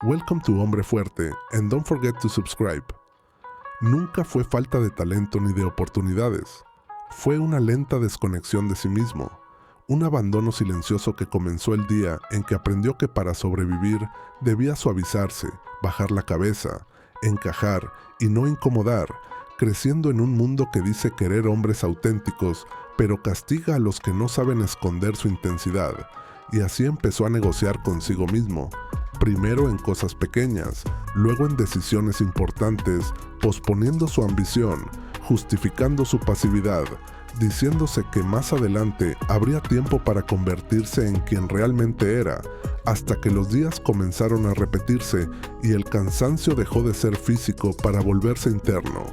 Welcome to Hombre Fuerte, and don't forget to subscribe. Nunca fue falta de talento ni de oportunidades. Fue una lenta desconexión de sí mismo, un abandono silencioso que comenzó el día en que aprendió que para sobrevivir debía suavizarse, bajar la cabeza, encajar y no incomodar, creciendo en un mundo que dice querer hombres auténticos, pero castiga a los que no saben esconder su intensidad. Y así empezó a negociar consigo mismo, primero en cosas pequeñas, luego en decisiones importantes, posponiendo su ambición, justificando su pasividad, diciéndose que más adelante habría tiempo para convertirse en quien realmente era, hasta que los días comenzaron a repetirse y el cansancio dejó de ser físico para volverse interno.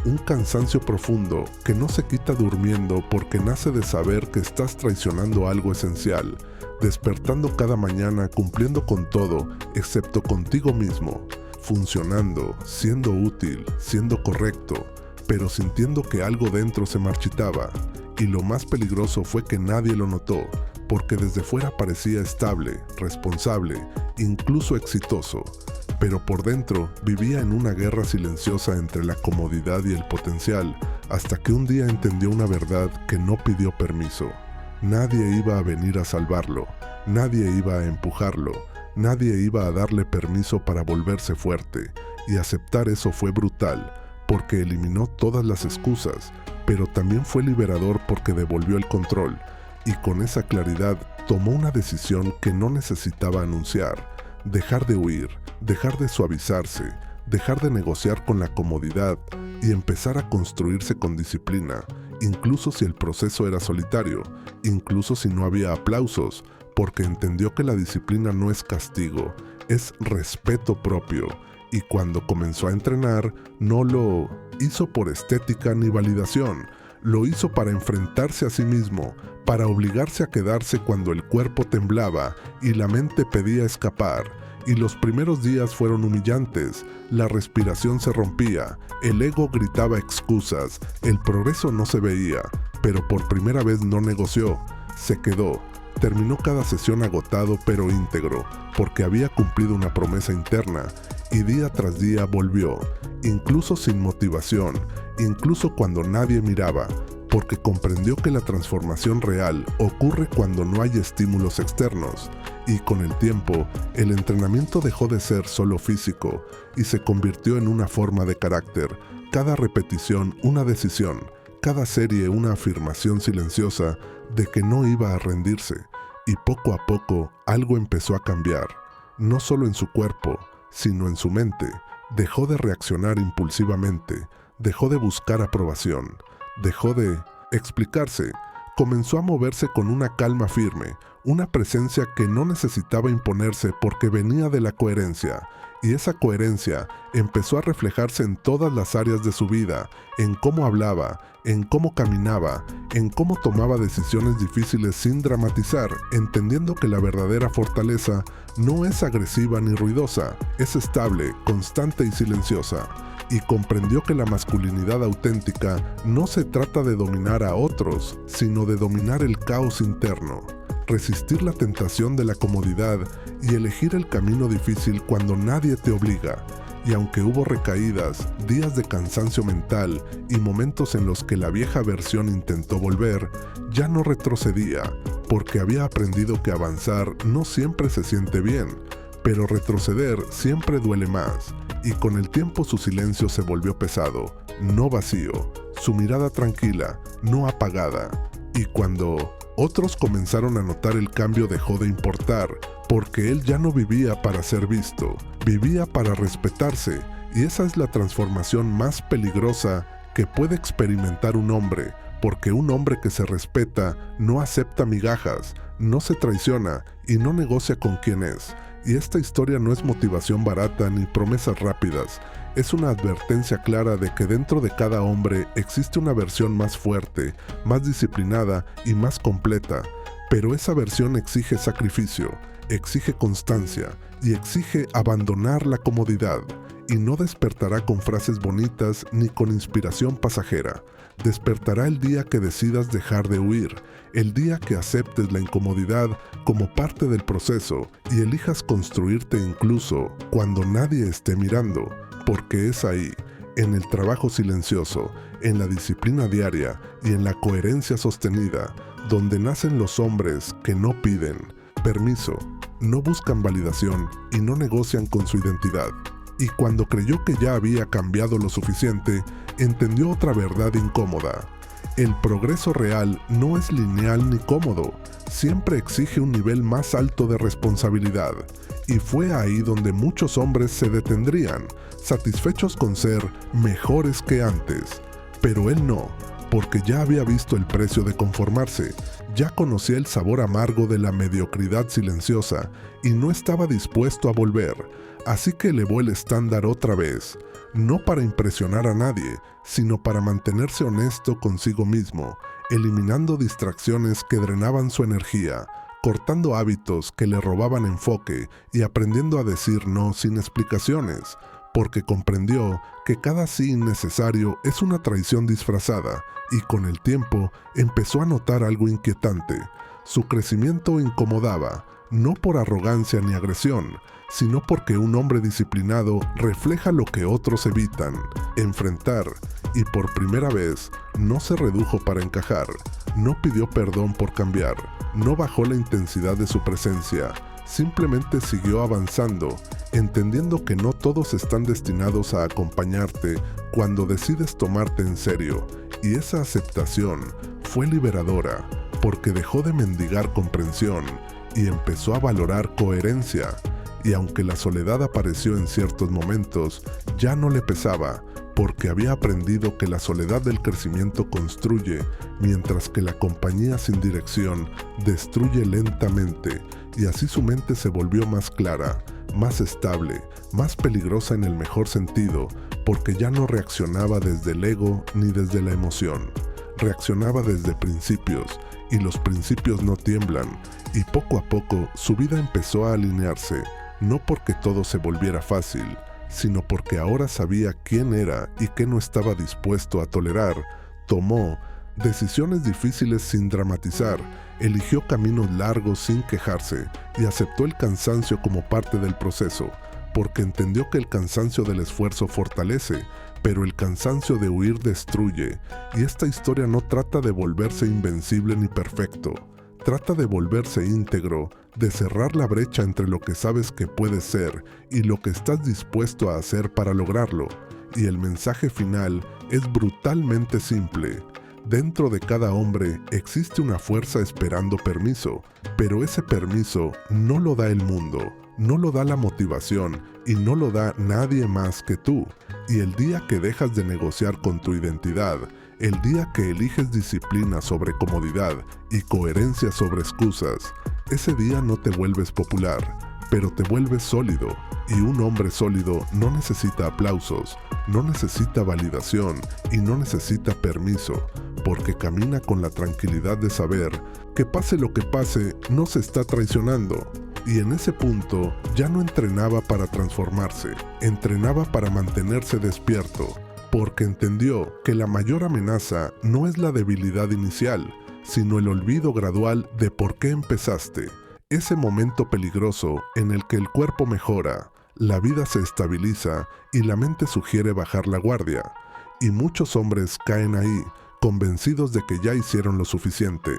Un cansancio profundo que no se quita durmiendo porque nace de saber que estás traicionando algo esencial, despertando cada mañana cumpliendo con todo, excepto contigo mismo, funcionando, siendo útil, siendo correcto, pero sintiendo que algo dentro se marchitaba. Y lo más peligroso fue que nadie lo notó, porque desde fuera parecía estable, responsable, incluso exitoso, pero por dentro vivía en una guerra silenciosa entre la comodidad y el potencial, hasta que un día entendió una verdad que no pidió permiso. Nadie iba a venir a salvarlo, nadie iba a empujarlo, nadie iba a darle permiso para volverse fuerte, y aceptar eso fue brutal, porque eliminó todas las excusas, pero también fue liberador porque devolvió el control, y con esa claridad tomó una decisión que no necesitaba anunciar: dejar de huir, dejar de suavizarse, dejar de negociar con la comodidad y empezar a construirse con disciplina, incluso si el proceso era solitario, incluso si no había aplausos, porque entendió que la disciplina no es castigo, es respeto propio, y cuando comenzó a entrenar, no lo hizo por estética ni validación, lo hizo para enfrentarse a sí mismo, para obligarse a quedarse cuando el cuerpo temblaba y la mente pedía escapar. Y los primeros días fueron humillantes, la respiración se rompía, el ego gritaba excusas, el progreso no se veía, pero por primera vez no negoció, se quedó. Terminó cada sesión agotado pero íntegro, porque había cumplido una promesa interna, y día tras día volvió, incluso sin motivación, incluso cuando nadie miraba, porque comprendió que la transformación real ocurre cuando no hay estímulos externos, y con el tiempo, el entrenamiento dejó de ser solo físico, y se convirtió en una forma de carácter, cada repetición una decisión, cada serie una afirmación silenciosa de que no iba a rendirse, y poco a poco algo empezó a cambiar, no solo en su cuerpo, sino en su mente. Dejó de reaccionar impulsivamente, dejó de buscar aprobación, dejó de explicarse, comenzó a moverse con una calma firme, una presencia que no necesitaba imponerse porque venía de la coherencia, y esa coherencia empezó a reflejarse en todas las áreas de su vida, en cómo hablaba, en cómo caminaba, en cómo tomaba decisiones difíciles sin dramatizar, entendiendo que la verdadera fortaleza no es agresiva ni ruidosa, es estable, constante y silenciosa. Y comprendió que la masculinidad auténtica no se trata de dominar a otros, sino de dominar el caos interno, resistir la tentación de la comodidad y elegir el camino difícil cuando nadie te obliga. Y aunque hubo recaídas, días de cansancio mental y momentos en los que la vieja versión intentó volver, ya no retrocedía, porque había aprendido que avanzar no siempre se siente bien, pero retroceder siempre duele más. Y con el tiempo su silencio se volvió pesado, no vacío, su mirada tranquila, no apagada. Y cuando otros comenzaron a notar el cambio dejó de importar, porque él ya no vivía para ser visto, vivía para respetarse, y esa es la transformación más peligrosa que puede experimentar un hombre, porque un hombre que se respeta no acepta migajas, no se traiciona y no negocia con quien es. Y esta historia no es motivación barata ni promesas rápidas, es una advertencia clara de que dentro de cada hombre existe una versión más fuerte, más disciplinada y más completa, pero esa versión exige sacrificio, exige constancia y exige abandonar la comodidad. y no despertará con frases bonitas ni con inspiración pasajera. Despertará el día que decidas dejar de huir, el día que aceptes la incomodidad como parte del proceso y elijas construirte incluso cuando nadie esté mirando, porque es ahí, en el trabajo silencioso, en la disciplina diaria y en la coherencia sostenida, donde nacen los hombres que no piden permiso, no buscan validación y no negocian con su identidad. Y cuando creyó que ya había cambiado lo suficiente, entendió otra verdad incómoda. El progreso real no es lineal ni cómodo, siempre exige un nivel más alto de responsabilidad. Y fue ahí donde muchos hombres se detendrían, satisfechos con ser mejores que antes. Pero él no, porque ya había visto el precio de conformarse, ya conocía el sabor amargo de la mediocridad silenciosa y no estaba dispuesto a volver. Así que elevó el estándar otra vez, no para impresionar a nadie, sino para mantenerse honesto consigo mismo, eliminando distracciones que drenaban su energía, cortando hábitos que le robaban enfoque y aprendiendo a decir no sin explicaciones, porque comprendió que cada sí innecesario es una traición disfrazada, y con el tiempo empezó a notar algo inquietante. Su crecimiento incomodaba, no por arrogancia ni agresión, sino porque un hombre disciplinado refleja lo que otros evitan, enfrentar, y por primera vez no se redujo para encajar, no pidió perdón por cambiar, no bajó la intensidad de su presencia, simplemente siguió avanzando, entendiendo que no todos están destinados a acompañarte cuando decides tomarte en serio, y esa aceptación fue liberadora, porque dejó de mendigar comprensión y empezó a valorar coherencia. Y aunque la soledad apareció en ciertos momentos, ya no le pesaba, porque había aprendido que la soledad del crecimiento construye, mientras que la compañía sin dirección destruye lentamente, y así su mente se volvió más clara, más estable, más peligrosa en el mejor sentido, porque ya no reaccionaba desde el ego ni desde la emoción. Reaccionaba desde principios, y los principios no tiemblan, y poco a poco su vida empezó a alinearse, no porque todo se volviera fácil, sino porque ahora sabía quién era y qué no estaba dispuesto a tolerar. Tomó decisiones difíciles sin dramatizar, eligió caminos largos sin quejarse y aceptó el cansancio como parte del proceso, porque entendió que el cansancio del esfuerzo fortalece, pero el cansancio de huir destruye, y esta historia no trata de volverse invencible ni perfecto. Trata de volverse íntegro, de cerrar la brecha entre lo que sabes que puedes ser y lo que estás dispuesto a hacer para lograrlo. Y el mensaje final es brutalmente simple. Dentro de cada hombre existe una fuerza esperando permiso, pero ese permiso no lo da el mundo, no lo da la motivación y no lo da nadie más que tú. Y el día que dejas de negociar con tu identidad, el día que eliges disciplina sobre comodidad y coherencia sobre excusas, ese día no te vuelves popular, pero te vuelves sólido. Y un hombre sólido no necesita aplausos, no necesita validación y no necesita permiso, porque camina con la tranquilidad de saber que pase lo que pase, no se está traicionando. Y en ese punto ya no entrenaba para transformarse, entrenaba para mantenerse despierto, porque entendió que la mayor amenaza no es la debilidad inicial, sino el olvido gradual de por qué empezaste. Ese momento peligroso en el que el cuerpo mejora, la vida se estabiliza y la mente sugiere bajar la guardia. Y muchos hombres caen ahí, convencidos de que ya hicieron lo suficiente,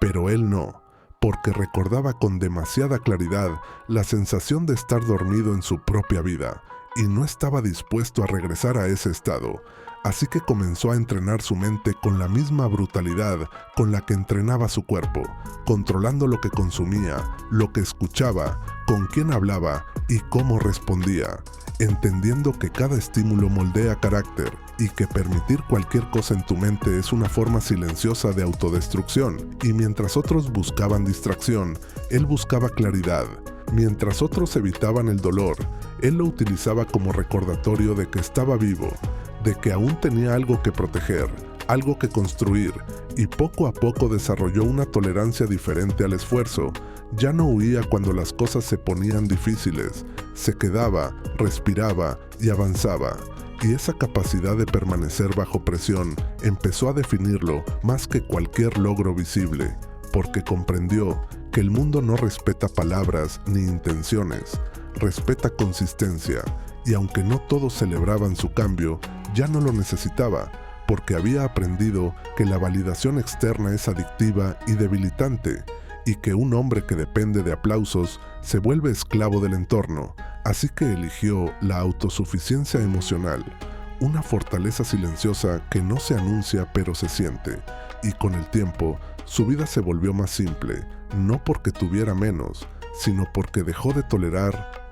pero él no, porque recordaba con demasiada claridad la sensación de estar dormido en su propia vida, y no estaba dispuesto a regresar a ese estado, así que comenzó a entrenar su mente con la misma brutalidad con la que entrenaba su cuerpo, controlando lo que consumía, lo que escuchaba, con quién hablaba y cómo respondía, entendiendo que cada estímulo moldea carácter y que permitir cualquier cosa en tu mente es una forma silenciosa de autodestrucción, y mientras otros buscaban distracción, él buscaba claridad. Mientras otros evitaban el dolor, él lo utilizaba como recordatorio de que estaba vivo, de que aún tenía algo que proteger, algo que construir, y poco a poco desarrolló una tolerancia diferente al esfuerzo. Ya no huía cuando las cosas se ponían difíciles, se quedaba, respiraba y avanzaba, y esa capacidad de permanecer bajo presión empezó a definirlo más que cualquier logro visible, porque comprendió que el mundo no respeta palabras ni intenciones, respeta consistencia, y aunque no todos celebraban su cambio, ya no lo necesitaba, porque había aprendido que la validación externa es adictiva y debilitante, y que un hombre que depende de aplausos se vuelve esclavo del entorno, así que eligió la autosuficiencia emocional, una fortaleza silenciosa que no se anuncia pero se siente, y con el tiempo su vida se volvió más simple, no porque tuviera menos, sino porque dejó de tolerar